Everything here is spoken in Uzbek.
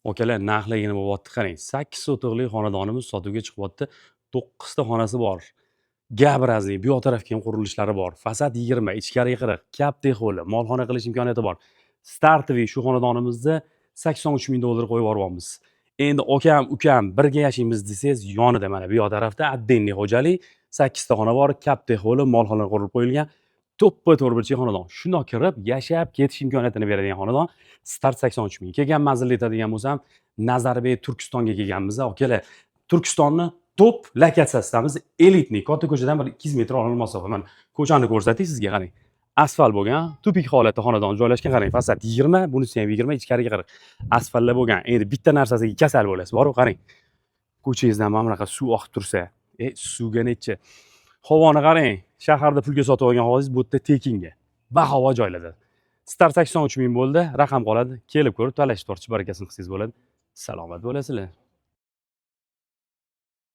Akalar, narxlar bo'lyapti qarang. 8 sotixli xonadonimiz sotuvga chiqyapti. 9 ta xonasi bor. Gap razli, bu yoq tarafga ham qurilishlari bor. Fasad 20, ichkariga 40, katta hovli, molxona qilish imkoniyati bor. Startoviy shu xonadonimizda 83 ming dollar qo'yib yuboryapmiz. Endi akam, ukam birga yashaymiz desangiz, yonida mana bu yoq tarafda отдельный xo'jalik, 8 ta xona bor, katta hovli, molxona qurilib qo'yilgan. To'ppa-to'g'ri burchak xonadon. Shundoq kirib, yashab ketish imkoniyatini beradigan xonadon. Start 83 ming. Kelgan manzilda aytadigan bo'lsam, Nazarbek Turkistonga kelganmiz, akalar. Turkistonni top lokatsiyasizdamiz. Elitniy, katta ko'chadan bir 200 metr olingan masofa. Mana ko'chani ko'rsatay sizga, qarang. Asfalt bo'lgan, tupik holatda xonadon joylashgan, qarang. Fasad 20, bunisi ham 20, ichkariga 40. Asfaltlar bo'lgan. Endi bitta narsasiga kasal bo'lasiz, bor-ku, qarang. Ko'changizdan mana bunaqa suv oqib tursa, suvga necha. Havoni qarang. Shaharda pulga sotib olgan havozingiz bu yerda tekinga. Bahavo joylarda. Start 83 ming bo'ldi, raqam qoladi. Kelib ko'rib, talashib tortib barakasini qilsangiz bo'ladi. Salomat bo'lasizlar.